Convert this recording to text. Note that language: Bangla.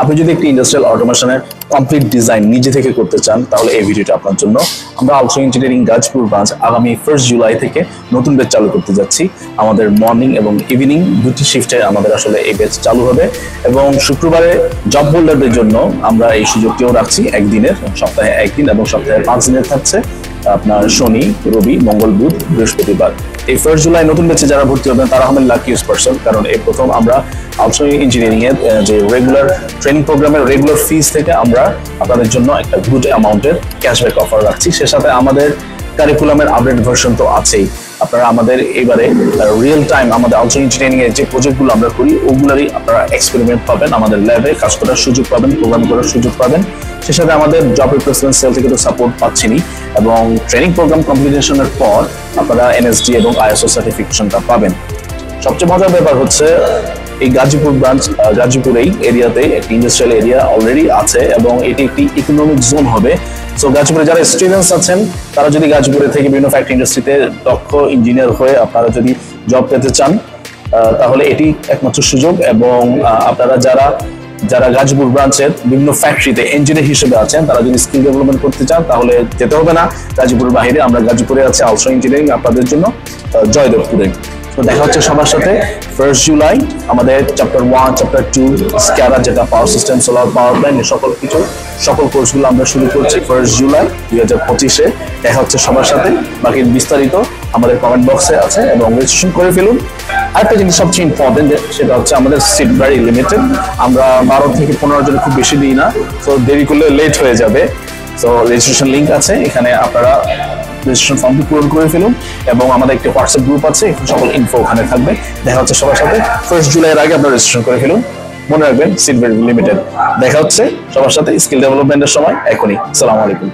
আপনি যদি একটি ইন্ডাস্ট্রিয়াল অটোমেশনের কমপ্লিট ডিজাইন নিজে থেকে করতে চান তাহলে এই ভিডিওটা আপনার জন্য। আমরা আলট্রা ইঞ্জিনিয়ারিং গাজীপুর ব্রাঞ্চ আগামী 1 জুলাই থেকে নতুন ব্যাচ চালু করতে যাচ্ছি। আমাদের মর্নিং এবং ইভিনিং দুটি শিফটে আমাদের আসলে এই ব্যাচ চালু হবে এবং শুক্রবারে জব হোল্ডারদের জন্য আমরা এই সুযোগটিও রাখছি একদিনের, সপ্তাহে একদিন এবং সপ্তাহে 5 দিনের থাকছে আপনার শনি, রবি, মঙ্গল, বুধ, বৃহস্পতিবার। এই 1 জুলাই নতুন ব্যাচে যারা ভর্তি হবেন তারা হবেন লাকিয়েস্ট পারসন, কারণ এই প্রথম আমরা আলট্রা ইঞ্জিনিয়ারিং এর যে রেগুলার ট্রেনিং প্রোগ্রামের রেগুলার ফিস থেকে আমরা আপনাদের জন্য একটা গুড অ্যামাউন্টের ক্যাশব্যাক অফার রাখছি। সে সাথে আমাদের কারিকুলামের আপডেট ভার্সন তো আছেই। আপনারা আমাদের এবারে রিয়েল টাইম আমাদের আলট্রা ইঞ্জিনিয়ারিং এর যে প্রজেক্টগুলো আমরা করি ওগুলোরই আপনারা এক্সপেরিমেন্ট পাবেন, আমাদের ল্যাবে কাজ করার সুযোগ পাবেন, প্রোগ্রাম করার সুযোগ পাবেন। সে সাথে আমাদের জব রিপ্লেসমেন্ট সেল থেকে তো সাপোর্ট পাচ্ছেনই এবং ট্রেনিং প্রোগ্রাম কমপ্লিটেশনের পর আপনারা এনএসডি এবং আইএসও সার্টিফিকেশনটা পাবেন। সবচেয়ে মজার ব্যাপার হচ্ছে এই গাজীপুর ব্রাঞ্চ গাজীপুর এরিয়াতে একটি ইন্ডাস্ট্রিয়াল এরিয়া অলরেডি আছে এবং এটি একটি ইকোনমিক জোন হবে। সো গাজীপুরে যারা স্টুডেন্টস আছেন তারা যদি গাজীপুরে থেকে বিভিন্ন ফ্যাক্টরি ইন্ডাস্ট্রিতে দক্ষ ইঞ্জিনিয়ার হয়ে আপনারা যদি জব পেতে চান তাহলে এটি একমাত্র সুযোগ। এবং আপনারা যারা গাজীপুর ব্রাঞ্চের বিভিন্ন ফ্যাক্টরিতে ইঞ্জিনিয়ার হিসেবে আছেন তারা যদি স্কিল ডেভেলপমেন্ট করতে চান তাহলে যেতে হবে না গাজীপুরের বাইরে। আমরা গাজীপুরে আছে আলট্রা ইঞ্জিনিয়ারিং আপনাদের জন্য জয়দেবপুরে। তো দেখা হচ্ছে সবার সাথে 1 জুলাই আমাদের চ্যাপ্টার 1, চ্যাপ্টার 2, স্ক্যাডা যেটা power system, solar power plant, সকল কোর্সগুলো আমরা শুরু করছি 1 জুলাই 2025-এ। দেখা হচ্ছে সবার সাথে। বাকি বিস্তারিত আমাদের কমেন্ট বক্সে আছে এবং রেজিস্ট্রেশন করে ফেলুন। আরেকটা জিনিস সবচেয়ে ইম্পর্টেন্ট সেটা হচ্ছে আমাদের সিট ভেরি লিমিটেড। আমরা 12 থেকে 15 জন খুব বেশি দিই না, তো দেরি করলে লেট হয়ে যাবে। তো রেজিস্ট্রেশন লিঙ্ক আছে, এখানে আপনারা রেজিস্ট্রেশন ফর্মটি পূরণ করে ফেলুন এবং আমাদের একটি হোয়াটসঅ্যাপ গ্রুপ আছে, সকল ইনফো ওখানে থাকবে। দেখা হচ্ছে সবার সাথে 1 জুলাইয়ের আগে আপনারা রেজিস্ট্রেশন করে ফেলুন। মনে রাখবেন সিট ভেরি লিমিটেড। দেখা হচ্ছে সবার সাথে স্কিল ডেভেলপমেন্টের সময় এখনই। আসসালামু আলাইকুম।